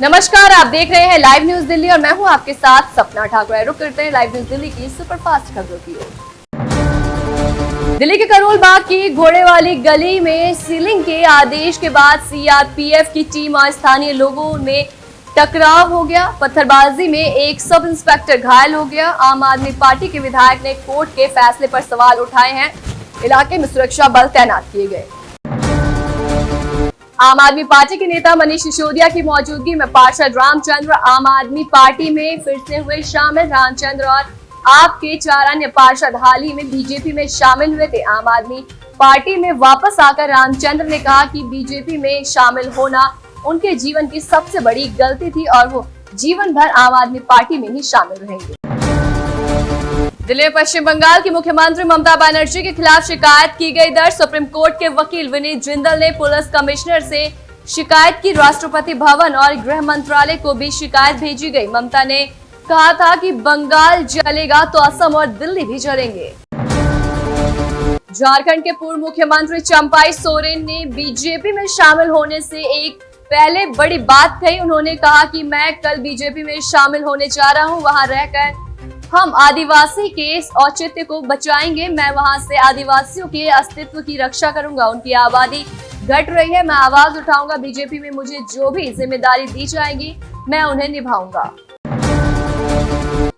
नमस्कार, आप देख रहे हैं लाइव न्यूज दिल्ली और मैं हूं आपके साथ सपना ठाकुर। रुक करते हैं लाइव न्यूज दिल्ली की सुपरफास्ट खबरों की ओर। दिल्ली के करोल बाग की घोड़े वाली गली में सीलिंग के आदेश के बाद सीआरपीएफ की टीम और स्थानीय लोगों में टकराव हो गया। पत्थरबाजी में एक सब इंस्पेक्टर घायल हो गया। आम आदमी पार्टी के विधायक ने कोर्ट के फैसले पर सवाल उठाए हैं। इलाके में सुरक्षा बल तैनात किए गए। आम आदमी पार्टी के नेता मनीष सिसोदिया की मौजूदगी में पार्षद रामचंद्र आम आदमी पार्टी में फिर से हुए शामिल। रामचंद्र और आप के 4 अन्य पार्षद हाल ही में बीजेपी में शामिल हुए थे। आम आदमी पार्टी में वापस आकर रामचंद्र ने कहा कि बीजेपी में शामिल होना उनके जीवन की सबसे बड़ी गलती थी और वो जीवन भर आम आदमी पार्टी में ही शामिल रहेंगे। दिल्ली में पश्चिम बंगाल की मुख्यमंत्री ममता बनर्जी के खिलाफ शिकायत की गई दर्ज। सुप्रीम कोर्ट के वकील विनीत जिंदल ने पुलिस कमिश्नर से शिकायत की। राष्ट्रपति भवन और गृह मंत्रालय को भी शिकायत भेजी गई। ममता ने कहा था कि बंगाल जलेगा तो असम और दिल्ली भी जलेंगे। झारखंड के पूर्व मुख्यमंत्री चंपाई सोरेन ने बीजेपी में शामिल होने से एक पहले बड़ी बात कही। उन्होंने कहा कि मैं कल बीजेपी में शामिल होने जा रहा हूं। वहां रहकर हम आदिवासी के औचित्य को बचाएंगे। मैं वहां से आदिवासियों के अस्तित्व की रक्षा करूंगा। उनकी आबादी घट रही है, मैं आवाज उठाऊंगा। बीजेपी में मुझे जो भी जिम्मेदारी दी जाएगी मैं उन्हें निभाऊंगा।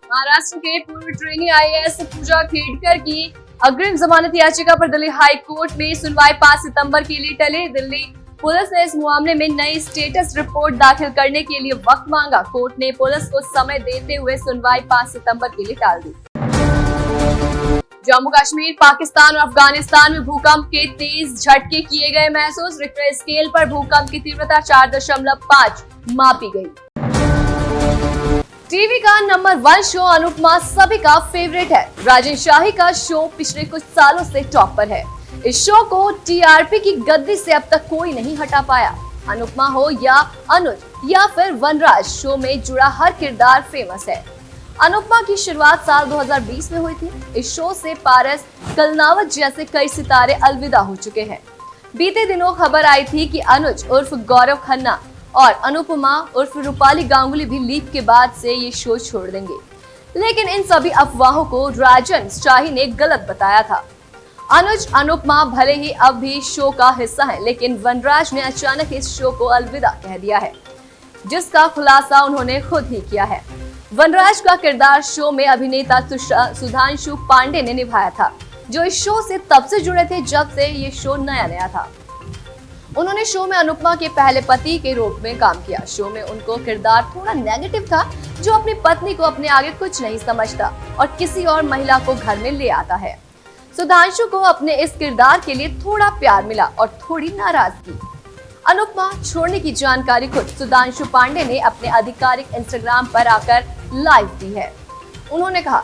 महाराष्ट्र के पूर्व ट्रेनी आईएएस पूजा खेडकर की अग्रिम जमानत याचिका पर दिल्ली हाई कोर्ट में सुनवाई 5 सितंबर के लिए टली। दिल्ली पुलिस ने इस मामले में नई स्टेटस रिपोर्ट दाखिल करने के लिए वक्त मांगा। कोर्ट ने पुलिस को समय देते हुए सुनवाई 5 सितंबर के लिए टाल दी। जम्मू कश्मीर, पाकिस्तान और अफगानिस्तान में भूकंप के तेज झटके किए गए महसूस। रिक्टर स्केल पर भूकंप की तीव्रता 4.5 मापी गई। टीवी का नंबर 1 शो अनुपमा सभी का फेवरेट है। राजन शाही का शो पिछले कुछ सालों से टॉप पर है। इस शो को टीआरपी की गद्दी से अब तक कोई नहीं हटा पाया। अनुपमा हो या अनुज या फिर वनराज, शो में जुड़ा हर किरदार फेमस है। अनुपमा की शुरुआत साल 2020 में हुई थी। इस शो से पारस कलनावत जैसे कई सितारे अलविदा हो चुके हैं। बीते दिनों खबर आई थी कि अनुज उर्फ गौरव खन्ना और अनुपमा उर्फ रूपाली गांगुली भी लीक के बाद से ये शो छोड़ देंगे, लेकिन इन सभी अफवाहों को राजन शाही ने गलत बताया था। अनुज अनुपमा भले ही अब भी शो का हिस्सा है, लेकिन वनराज ने अचानक इस शो को अलविदा कह दिया है, जिसका खुलासा उन्होंने खुद ही किया है। वनराज का किरदार शो में अभिनेता सुधांशु पांडे ने निभाया था, जो इस शो से तब से जुड़े थे जब से ये शो नया था। उन्होंने शो में अनुपमा के पहले पति के रूप में काम किया। शो में उनको किरदार थोड़ा नेगेटिव था, जो अपनी पत्नी को अपने आगे कुछ नहीं समझता और किसी और महिला को घर में ले आता है। सुधांशु को अपने इस किरदार के लिए थोड़ा प्यार मिला और थोड़ी नाराजगी। अनुपमा छोड़ने की जानकारी खुद सुधांशु पांडे ने अपने आधिकारिक इंस्टाग्राम पर आकर लाइव दी है। उन्होंने कहा,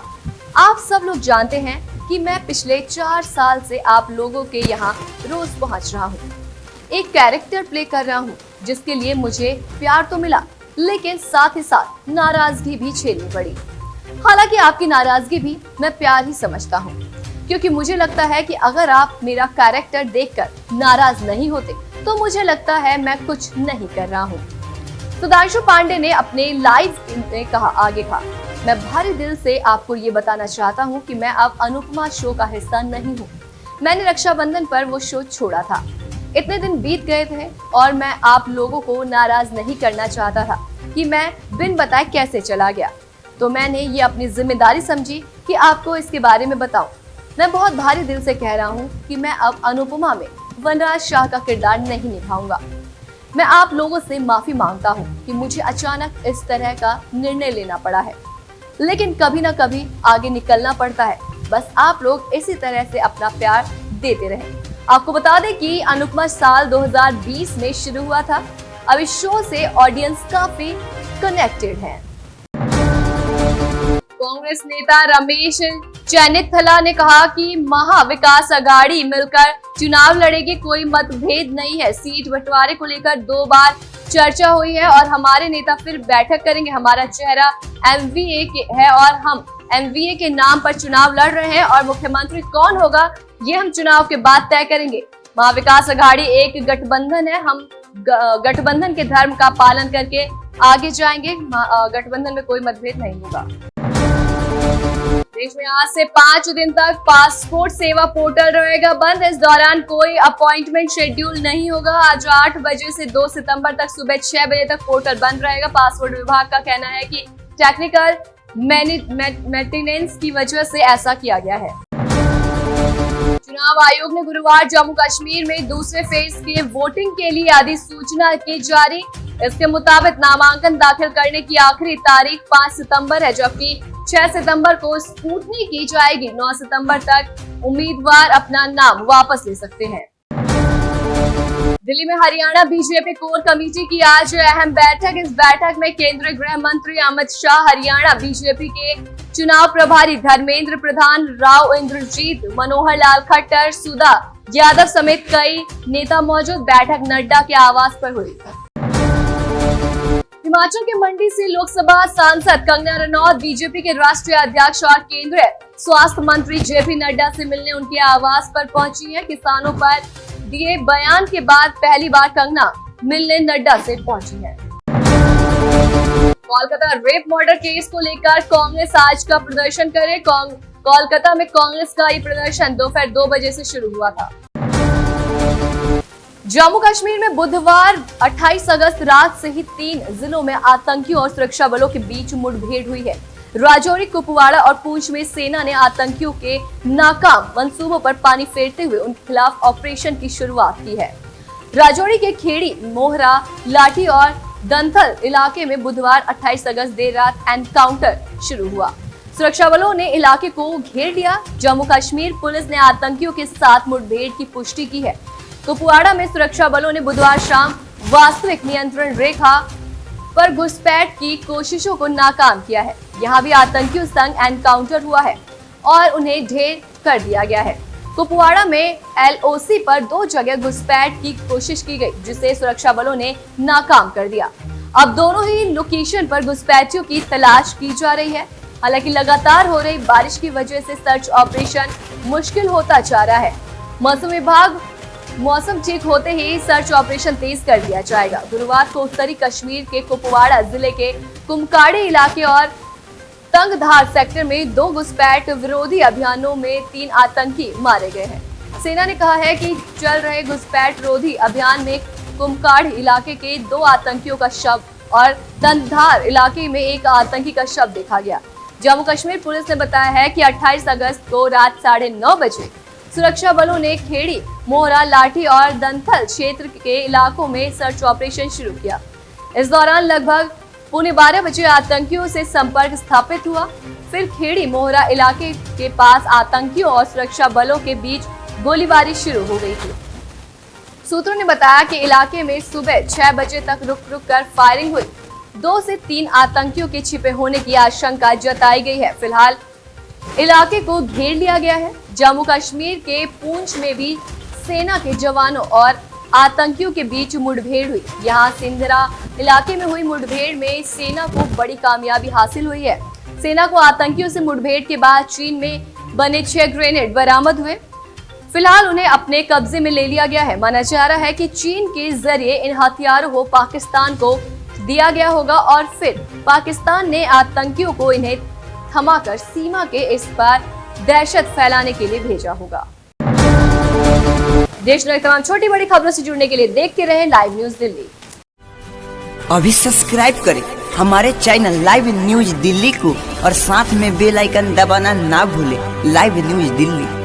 आप सब लोग जानते हैं कि मैं पिछले 4 साल से आप लोगों के यहाँ रोज पहुँच रहा हूँ। एक कैरेक्टर प्ले कर रहा हूँ, जिसके लिए मुझे प्यार तो मिला, लेकिन साथ ही साथ नाराजगी भी झेलनी पड़ी। हालांकि आपकी नाराजगी भी मैं प्यार ही समझता हूँ, क्योंकि मुझे लगता है कि अगर आप मेरा कैरेक्टर देखकर नाराज नहीं होते तो मुझे लगता है मैं कुछ नहीं कर रहा हूँ। सुधांशु पांडे ने अपने लाइव में आगे कहा, मैं भारी दिल से आपको ये बताना चाहता हूँ कि मैं अब अनुपमा शो का हिस्सा नहीं हूँ। मैंने रक्षाबंधन पर वो शो छोड़ा था। इतने दिन बीत गए थे और मैं आप लोगों को नाराज नहीं करना चाहता था कि मैं बिन बताए कैसे चला गया, तो मैंने ये अपनी जिम्मेदारी समझी कि आपको इसके बारे में बताऊं। मैं बहुत भारी दिल से कह रहा हूँ कि मैं अब अनुपमा में वनराज शाह का किरदार नहीं निभाऊंगा। मैं आप लोगों से माफी मांगता हूँ कि मुझे अचानक इस तरह का निर्णय लेना पड़ा है, लेकिन कभी ना कभी आगे निकलना पड़ता है। बस आप लोग इसी तरह से अपना प्यार देते रहें। आपको बता दें कि अनुपमा साल 2020 में शुरू हुआ था। अब इस शो से ऑडियंस काफी कनेक्टेड है। कांग्रेस नेता रमेश चेन्निथला ने कहा कि महाविकास आघाड़ी मिलकर चुनाव लड़ेगी, कोई मतभेद नहीं है। सीट बंटवारे को लेकर 2 बार चर्चा हुई है और हमारे नेता फिर बैठक करेंगे। हमारा चेहरा एमवीए है और हम एमवीए के नाम पर चुनाव लड़ रहे हैं और मुख्यमंत्री कौन होगा ये हम चुनाव के बाद तय करेंगे। महाविकास आघाड़ी एक गठबंधन है। हम गठबंधन के धर्म का पालन करके आगे जाएंगे। गठबंधन में कोई मतभेद नहीं होगा। देश में आज से 5 दिन तक पासपोर्ट सेवा पोर्टल रहेगा बंद। इस दौरान कोई अपॉइंटमेंट शेड्यूल नहीं होगा। आज 8 बजे से 2 सितंबर तक सुबह 6 बजे तक पोर्टल बंद रहेगा। पासपोर्ट विभाग का कहना है कि टेक्निकल मेंटेनेंस की वजह से ऐसा किया गया है। चुनाव आयोग ने गुरुवार जम्मू कश्मीर में दूसरे फेज के वोटिंग के लिए अधिसूचना की जारी। इसके मुताबिक नामांकन दाखिल करने की आखिरी तारीख 5 सितंबर है, जबकि 6 सितंबर को स्क्रूटनी की जाएगी। 9 सितंबर तक उम्मीदवार अपना नाम वापस ले सकते हैं। दिल्ली में हरियाणा बीजेपी कोर कमेटी की आज अहम बैठक। इस बैठक में केंद्रीय गृह मंत्री अमित शाह, हरियाणा बीजेपी के चुनाव प्रभारी धर्मेंद्र प्रधान, राव इंद्रजीत, मनोहर लाल खट्टर, सुधा यादव समेत कई नेता मौजूद। बैठक नड्डा के आवास पर हुई। हिमाचल के मंडी से लोकसभा सांसद कंगना रनौत बीजेपी के राष्ट्रीय अध्यक्ष और केंद्रीय स्वास्थ्य मंत्री जेपी नड्डा से मिलने उनके आवास पर पहुंची है। किसानों पर दिए बयान के बाद पहली बार कंगना मिलने नड्डा से पहुंची है। कोलकाता रेप मर्डर केस को लेकर कांग्रेस आज का प्रदर्शन करे। कोलकाता में कांग्रेस का ये प्रदर्शन दोपहर 2 बजे से शुरू हुआ था। जम्मू कश्मीर में बुधवार 28 अगस्त रात से ही 3 जिलों में आतंकियों और सुरक्षा बलों के बीच मुठभेड़ हुई है। राजौरी, कुपवाड़ा और पूंछ में सेना ने आतंकियों के नाकाम मंसूबों पर पानी फेरते हुए उनके खिलाफ ऑपरेशन की शुरुआत की है। राजौरी के खेड़ी, मोहरा, लाठी और दंथल इलाके में बुधवार 28 अगस्त देर रात एनकाउंटर शुरू हुआ। सुरक्षा बलों ने इलाके को घेर लिया। जम्मू कश्मीर पुलिस ने आतंकियों के साथ मुठभेड़ की पुष्टि की है। कुपवाड़ा में सुरक्षा बलों ने बुधवार शाम वास्तविक नियंत्रण रेखा पर घुसपैठ की कोशिशों को नाकाम किया है। यहाँ भी आतंकियों संग एनकाउंटर हुआ है और उन्हें ढेर कर दिया गया है। कुपवाड़ा में LOC पर 2 जगह घुसपैठ की कोशिश की गई, जिसे सुरक्षा बलों ने नाकाम कर दिया। अब दोनों ही लोकेशन पर घुसपैठियों की तलाश की जा रही है। हालांकि लगातार हो रही बारिश की वजह से सर्च ऑपरेशन मुश्किल होता जा रहा है। मौसम विभाग मौसम ठीक होते ही सर्च ऑपरेशन तेज कर दिया जाएगा। गुरुवार को उत्तरी कश्मीर के कुपवाड़ा जिले के कुमकाड़ी इलाके और तंगधार सेक्टर में 2 घुसपैठ विरोधी अभियानों में 3 आतंकी मारे गए हैं। सेना ने कहा है कि चल रहे घुसपैठ विरोधी अभियान में कुमकाड़ी इलाके के 2 आतंकियों का शव और तंगधार इलाके में 1 आतंकी का शव देखा गया। जम्मू कश्मीर पुलिस ने बताया है कि 28 अगस्त को रात 9:30 बजे सुरक्षा बलों ने खेड़ी, मोहरा, लाठी और दंथल क्षेत्र के इलाकों में सर्च ऑपरेशन शुरू किया। इस दौरान लगभग 11:15 बजे आतंकियों से संपर्क स्थापित हुआ। फिर खेड़ी, मोहरा इलाके के पास आतंकियों और सुरक्षा बलों के बीच गोलीबारी शुरू हो गई थी। सूत्रों ने बताया कि इलाके में सुबह 6 बजे तक रुक कर फायरिंग हुई। 2 से 3 आतंकियों के छिपे होने की आशंका जताई गई है। फिलहाल इलाके को घेर लिया गया है। जम्मू कश्मीर के पूंछ में भी सेना के जवानों और आतंकियों के बीच मुठभेड़ हुई। यहाँ सिंधरा इलाके में हुई मुठभेड़ में सेना को बड़ी कामयाबी हासिल हुई है। सेना को आतंकियों से मुठभेड़ के बाद चीन में बने 6 ग्रेनेड बरामद हुए। फिलहाल उन्हें अपने कब्जे में ले लिया गया है। माना जा रहा है कि चीन के जरिए इन हथियारों को पाकिस्तान को दिया गया होगा और फिर पाकिस्तान ने आतंकियों को इन्हें थमाकर सीमा के इस पार दहशत फैलाने के लिए भेजा होगा। देश में तमाम छोटी बड़ी खबरों से जुड़ने के लिए देखते रहें लाइव न्यूज दिल्ली। अभी सब्सक्राइब करें हमारे चैनल लाइव न्यूज दिल्ली को और साथ में बेल आइकन दबाना ना भूलें। Live news Delhi.